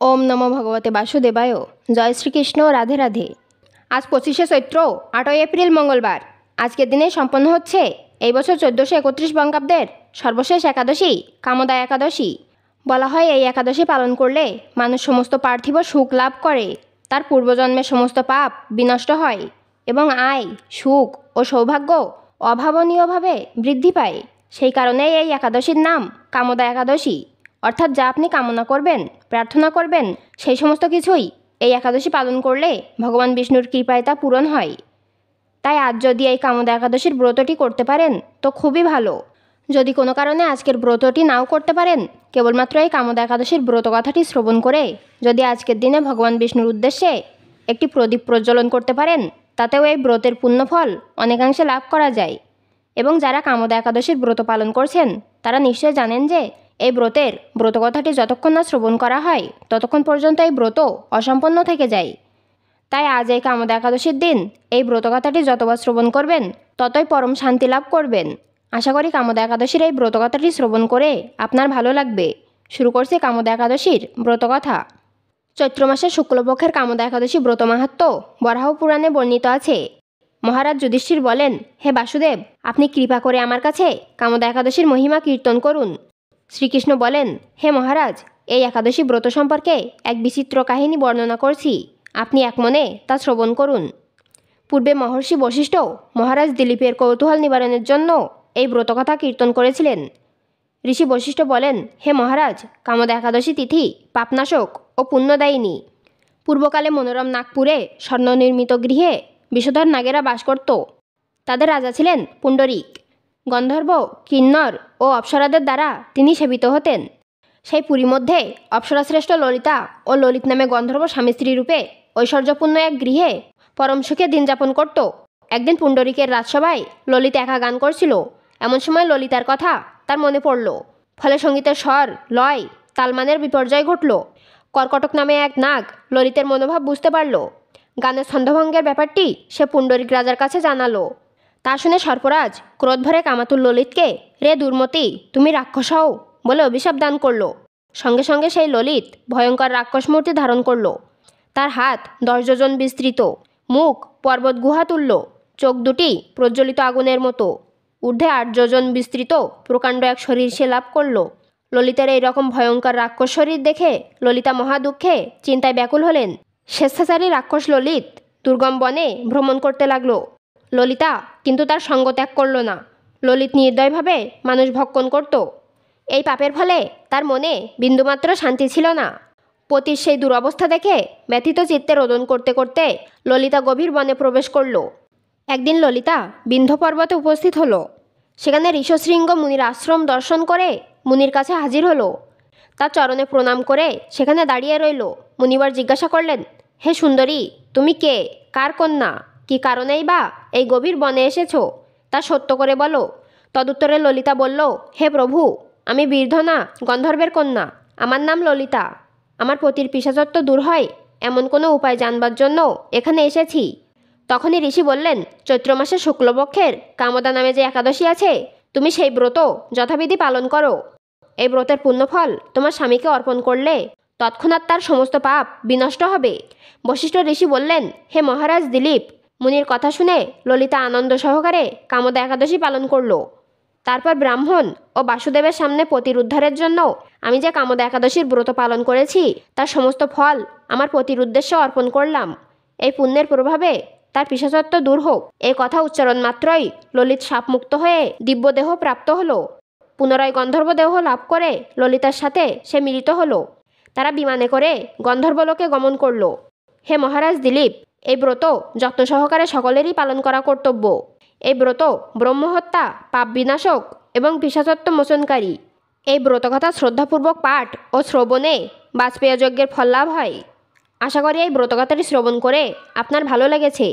ওম নমো ভগবতে বাসুদেবায়। জয় শ্রীকৃষ্ণ। রাধে রাধে। আজ 25শে চৈত্র, 8ই এপ্রিল মঙ্গলবার। আজকের দিনে সম্পন্ন হচ্ছে এই বছর 1431 বঙ্গাব্দের সর্বশেষ একাদশী, কামদা একাদশী। বলা হয় এই একাদশী পালন করলে মানুষ সমস্ত পার্থিব সুখ লাভ করে, তার পূর্বজন্মের সমস্ত পাপ বিনষ্ট হয় এবং আয়, সুখ ও সৌভাগ্য অভাবনীয়ভাবে বৃদ্ধি পায়। সেই কারণেই এই একাদশীর নাম কামদা একাদশী। অর্থাৎ যা আপনি কামনা করবেন, প্রার্থনা করবেন, সেই সমস্ত কিছুই এই একাদশী পালন করলে ভগবান বিষ্ণুর কৃপায় তা পূরণ হয়। তাই আজ যদি এই কামদা একাদশীর ব্রতটি করতে পারেন তো খুবই ভালো। যদি কোনো কারণে আজকের ব্রতটি নাও করতে পারেন, কেবলমাত্র এই কামদা একাদশীর ব্রত কথাটি শ্রবণ করে যদি আজকের দিনে ভগবান বিষ্ণুর উদ্দেশ্যে একটি প্রদীপ প্রজ্বলন করতে পারেন, তাতেও এই ব্রতের পুণ্যফল অনেকাংশে লাভ করা যায়। এবং যারা কামদা একাদশীর ব্রত পালন করছেন তারা নিশ্চয় জানেন যে এই ব্রতের ব্রতকথাটি যতক্ষণ না শ্রবণ করা হয় ততক্ষণ পর্যন্ত এই ব্রত অসম্পন্ন থেকে যায়। তাই আজ এই কামদা একাদশীর দিন এই ব্রতকথাটি যতবার শ্রবণ করবেন ততই পরম শান্তি লাভ করবেন। আশা করি কামদা একাদশীর এই ব্রতকথাটি শ্রবণ করে আপনার ভালো লাগবে। শুরু করছি কামদা একাদশীর ব্রতকথা। চৈত্র মাসের শুক্লপক্ষের কামদা একাদশী ব্রত মাহাত্ম্য বরাহ পুরাণে বর্ণিত আছে। মহারাজ যুধিষ্ঠির বলেন, হে বাসুদেব, আপনি কৃপা করে আমার কাছে কামদা একাদশীর মহিমা কীর্তন করুন। শ্রীকৃষ্ণ বলেন, হে মহারাজ, এই একাদশী ব্রত সম্পর্কে এক বিচিত্র কাহিনী বর্ণনা করছি, আপনি এক মনে তা শ্রবণ করুন। পূর্বে মহর্ষি বশিষ্ঠ মহারাজ দিলীপের কৌতূহল নিবারণের জন্য এই ব্রতকথা কীর্তন করেছিলেন। ঋষি বশিষ্ঠ বলেন, হে মহারাজ, কামদা একাদশী তিথি পাপনাশক ও পুণ্যদায়িনী। পূর্বকালে মনোরম নাগপুরে স্বর্ণনির্মিত গৃহে বিষধর নাগেরা বাস করত। তাদের রাজা ছিলেন পুণ্ডরিক। গন্ধর্ব, কিন্নর ও অপ্সরাদের দ্বারা তিনি সেবিত হতেন। সেই পুরী মধ্যে অপ্সরাশ্রেষ্ঠ ললিতা ও ললিত নামে গন্ধর্ব স্বামী স্ত্রী রূপে ঐশ্বর্যপূর্ণ এক গৃহে পরম সুখে দিন যাপন করত। একদিন পুণ্ডরিকের রাজসভায় ললিত একা গান করছিল। এমন সময় ললিতার কথা তার মনে পড়ল। ফলে সঙ্গীতের স্বর, লয়, তালমানের বিপর্যয় ঘটল। কর্কটক নামে এক নাগ ললিতের মনোভাব বুঝতে পারল। গানের ছন্দভঙ্গের ব্যাপারটি সে পুণ্ডরিক রাজার কাছে জানালো। তা শুনে সর্পরাজ ক্রোধ ভরে কামাতুর ললিতকে, রে দুর্মতি, তুমি রাক্ষস হও বলে অভিশাপ দান করল। সঙ্গে সঙ্গে সেই ললিত ভয়ঙ্কর রাক্ষস মূর্তি ধারণ করল। তার হাত 10 যোজন বিস্তৃত, মুখ পর্বত গুহা তুল্য, চোখ দুটি প্রজ্বলিত আগুনের মতো, ঊর্ধ্বে 8 যোজন বিস্তৃত প্রকাণ্ড এক শরীর সে লাভ করল। ললিতের এই রকম ভয়ঙ্কর রাক্ষস শরীর দেখে ললিতা মহা দুঃখে চিন্তায় ব্যাকুল হলেন। স্বেচ্ছাচারী রাক্ষস ললিত দুর্গম বনে ভ্রমণ করতে লাগলো। ললিতা কিন্তু তার সঙ্গ ত্যাগ করল না। ললিত নির্দয়ভাবে মানুষ ভক্ষণ করত। এই পাপের ফলে তার মনে বিন্দুমাত্র শান্তি ছিল না। পতির সেই দুরবস্থা দেখে ব্যথিত চিত্তে রোদন করতে করতে ললিতা গভীর বনে প্রবেশ করল। একদিন ললিতা বিন্ধ্য পর্বতে উপস্থিত হলো। সেখানে ঋষশৃঙ্গ মুনির আশ্রম দর্শন করে মুনির কাছে হাজির হলো। তার চরণে প্রণাম করে সেখানে দাঁড়িয়ে রইল। মুনিবার জিজ্ঞাসা করলেন, হে সুন্দরী, তুমি কে, কার কন্যা, কি কারণেই বা এই গভীর বনে এসেছ, তা সত্য করে বলো। তদুত্তরে ললিতা বলল, হে প্রভু, আমি বীরধনা গন্ধর্বের কন্যা। আমার নাম ললিতা। আমার পতির পিশাচত্ব দূর হয় এমন কোনো উপায় জানবার জন্য এখানে এসেছি। তখনই ঋষি বললেন, চৈত্র মাসের শুক্লপক্ষের কামদা নামে যে একাদশী আছে, তুমি সেই ব্রত যথাবিধি পালন করো। এই ব্রতের পুণ্যফল তোমার স্বামীকে অর্পণ করলে তৎক্ষণাৎ তার সমস্ত পাপ বিনষ্ট হবে। বশিষ্ঠ ঋষি বললেন, হে মহারাজ দিলীপ, মুনির কথা শুনে ললিতা আনন্দ সহকারে কামদা একাদশী পালন করল। তারপর ব্রাহ্মণ ও বাসুদেবের সামনে পতির উদ্ধারের জন্য আমি যে কামদা একাদশীর ব্রত পালন করেছি তার সমস্ত ফল আমার পতির উদ্দেশ্যে অর্পণ করলাম। এই পুণ্যের প্রভাবে তার পিশাচত্ব দূর হোক। এই কথা উচ্চারণ মাত্রই ললিত সাপমুক্ত হয়ে দিব্যদেহ প্রাপ্ত হলো। পুনরায় গন্ধর্ব দেহ লাভ করে ললিতার সাথে সে মিলিত হলো। তারা বিমানে করে গন্ধর্বলোকে গমন করল। হে মহারাজ দিলীপ, এই ব্রত যত্ন সহকারে সকলেরই পালন করা কর্তব্য। এই ব্রত ব্রহ্মহত্যা, পাপ বিনাশক এবং পিশাচত্ব মোচনকারী। এই ব্রতকথা শ্রদ্ধাপূর্বক পাঠ ও শ্রবণে বাজপেয় যজ্ঞের ফল লাভ হয়। আশা করি এই ব্রতকথাটি শ্রবণ করে আপনার ভালো লেগেছে।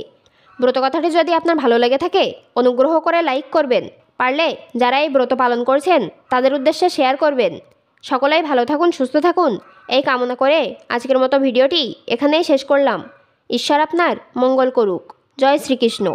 ব্রতকথাটি যদি আপনার ভালো লেগে থাকে অনুগ্রহ করে লাইক করবেন। পারলে যারা এই ব্রত পালন করছেন তাদের উদ্দেশ্যে শেয়ার করবেন। সকলেই ভালো থাকুন, সুস্থ থাকুন, এই কামনা করে আজকের মতো ভিডিওটি এখানেই শেষ করলাম। ঈশ্বর আপনার মঙ্গল করুক। জয় শ্রীকৃষ্ণ।